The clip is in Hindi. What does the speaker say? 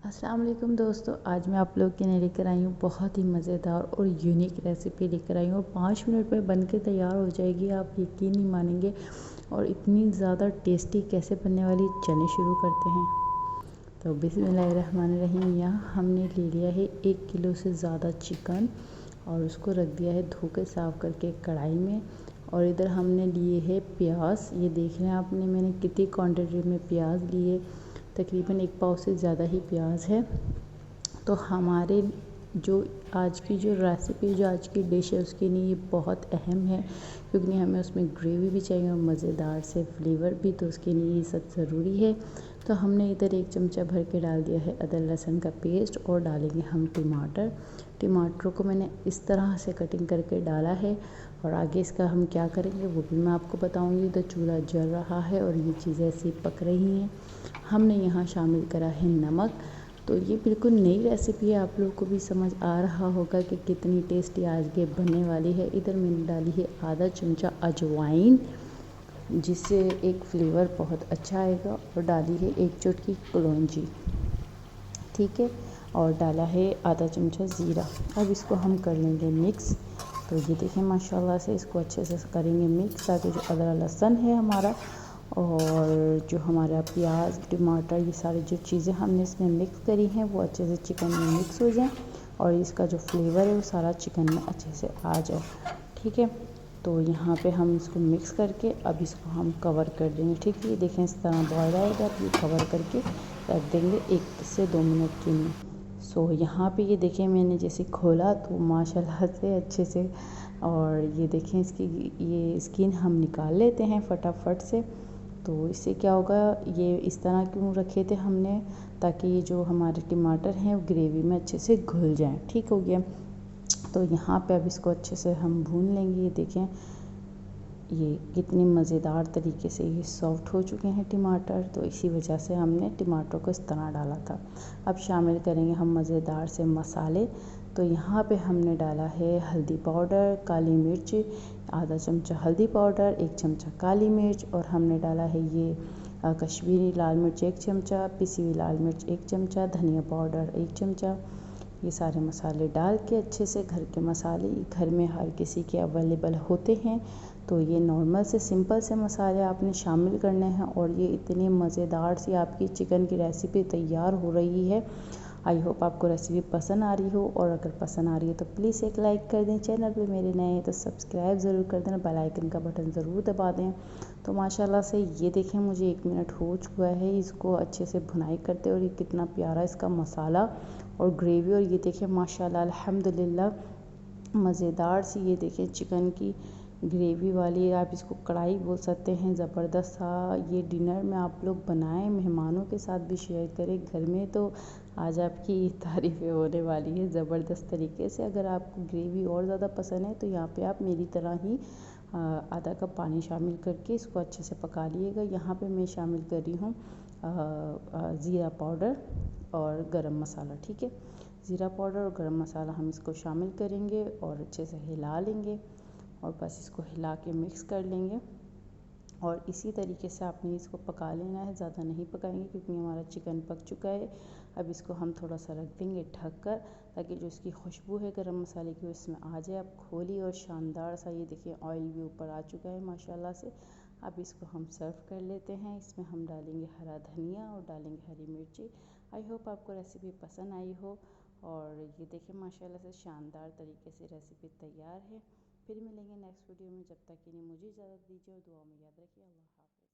अस्सलाम वालेकुम दोस्तों, आज मैं आप लोग के लिए लेकर आई हूँ बहुत ही मज़ेदार और यूनिक रेसिपी लेकर आई हूँ और 5 मिनट में बन के तैयार हो जाएगी। आप यकीन नहीं मानेंगे। और इतनी ज़्यादा टेस्टी कैसे बनने वाली, चलें शुरू करते हैं। तो बिस्मिल्लाहिर्रहमानिर्रहीम। यहाँ हमने ले लिया है 1 किलो से ज़्यादा चिकन और उसको रख दिया है धो के साफ़ करके कढ़ाई में। और इधर हमने लिए है प्याज। ये देख रहे हैं आपने मैंने कितनी क्वांटिटी में प्याज लिए, तकरीबन 1 पाव से ज़्यादा ही प्याज है। तो हमारे जो आज की जो रेसिपी, जो आज की डिश है, उसके लिए ये बहुत अहम है, क्योंकि हमें उसमें ग्रेवी भी चाहिए और मज़ेदार से फ्लेवर भी, तो उसके लिए ये सब ज़रूरी है। तो हमने इधर 1 चमचा भर के डाल दिया है अदरक लहसुन का पेस्ट और डालेंगे हम टमाटरों को मैंने इस तरह से कटिंग करके डाला है। और आगे इसका हम क्या करेंगे वो भी मैं आपको बताऊंगी। तो चूल्हा जल रहा है और ये चीज़ें ऐसी पक रही हैं। हमने यहाँ शामिल करा है नमक। तो ये बिल्कुल नई रेसिपी है, आप लोगों को भी समझ आ रहा होगा कि कितनी टेस्टी आज ये बनने वाली है। इधर मैंने डाली है आधा चमचा अजवाइन, जिससे एक फ्लेवर बहुत अच्छा आएगा। और डाली है 1 चुटकी कलौंजी, ठीक है। और डाला है आधा चमचा ज़ीरा। अब इसको हम कर लेंगे मिक्स। तो ये देखें माशाल्लाह से इसको अच्छे से करेंगे मिक्स, ताकि जो अदरक लहसुन है हमारा और जो हमारा प्याज टमाटर, ये सारी जो चीज़ें हमने इसमें मिक्स करी हैं वो अच्छे से चिकन में मिक्स हो जाएं और इसका जो फ्लेवर है वो सारा चिकन में अच्छे से आ जाए, ठीक है। तो यहाँ पे हम इसको मिक्स करके अब इसको हम कवर कर देंगे, ठीक है। ये देखें इस तरह बॉयल आएगा, तो ये कवर करके रख देंगे 1 से 2 मिनट के लिए। सो यहाँ पे ये देखें मैंने जैसे खोला तो माशाल्लाह से अच्छे से, और ये देखें इसकी ये स्किन हम निकाल लेते हैं फटाफट से। तो इससे क्या होगा, ये इस तरह क्यों रखे थे हमने, ताकि ये जो हमारे टमाटर हैं वो ग्रेवी में अच्छे से घुल जाएं, ठीक हो गया। तो यहाँ पे अब इसको अच्छे से हम भून लेंगे। ये देखें ये कितनी मज़ेदार तरीके से ये सॉफ्ट हो चुके हैं टमाटर, तो इसी वजह से हमने टमाटर को इस तरह डाला था। अब शामिल करेंगे हम मज़ेदार से मसाले। तो यहाँ पे हमने डाला है हल्दी पाउडर, काली मिर्च आधा चमचा हल्दी पाउडर, 1 चमचा काली मिर्च, और हमने डाला है ये कश्मीरी लाल मिर्च 1 चमचा, पिसी हुई लाल मिर्च 1 चमचा, धनिया पाउडर 1 चमचा। ये सारे मसाले डाल के अच्छे से, घर के मसाले घर में हर किसी के अवेलेबल होते हैं, तो ये नॉर्मल से सिंपल से मसाले आपने शामिल करने हैं और ये इतनी मज़ेदार सी आपकी चिकन की रेसिपी तैयार हो रही है। आई होप आपको रेसिपी पसंद आ रही हो, और अगर पसंद आ रही है तो प्लीज़ एक लाइक कर दें। चैनल पे मेरे नए हैं तो सब्सक्राइब ज़रूर कर देना, बेल आइकन का बटन ज़रूर दबा दें। तो माशाल्लाह से ये देखें मुझे 1 मिनट हो चुका है इसको अच्छे से भुनाई करते, और ये कितना प्यारा इसका मसाला और ग्रेवी, और ये देखें माशाल्लाह अल्हम्दुलिल्लाह मज़ेदार सी ये देखें चिकन की ग्रेवी वाली, आप इसको कढ़ाई बोल सकते हैं, ज़बरदस्त सा। ये डिनर में आप लोग बनाएं, मेहमानों के साथ भी शेयर करें घर में, तो आज आपकी तारीफ़ें होने वाली है ज़बरदस्त तरीके से। अगर आपको ग्रेवी और ज़्यादा पसंद है तो यहाँ पे आप मेरी तरह ही आधा कप पानी शामिल करके इसको अच्छे से पका लिएगा। यहाँ पे मैं शामिल कर रही हूँ ज़ीरा पाउडर और गरम मसाला, ठीक है। ज़ीरा पाउडर और गरम मसाला हम इसको शामिल करेंगे और अच्छे से हिला लेंगे, और बस इसको हिला के मिक्स कर लेंगे। और इसी तरीके से आपने इसको पका लेना है, ज़्यादा नहीं पकाएंगे क्योंकि हमारा चिकन पक चुका है। अब इसको हम थोड़ा सा रख देंगे ढक कर, ताकि जो इसकी खुशबू है गरम मसाले की वो इसमें आ जाए। अब खोली और शानदार सा ये देखिए ऑयल भी ऊपर आ चुका है माशाल्लाह से। अब इसको हम सर्व कर लेते हैं। इसमें हम डालेंगे हरा धनिया और डालेंगे हरी मिर्ची। आई होप आपको रेसिपी पसंद आई हो। और ये देखिए माशाल्लाह से शानदार तरीके से रेसिपी तैयार है। फिर मिलेंगे नेक्स्ट वीडियो में, जब तक के लिए मुझे इजाज़त दीजिए और दुआ में याद रखिए। अल्लाह हाफ़िज़।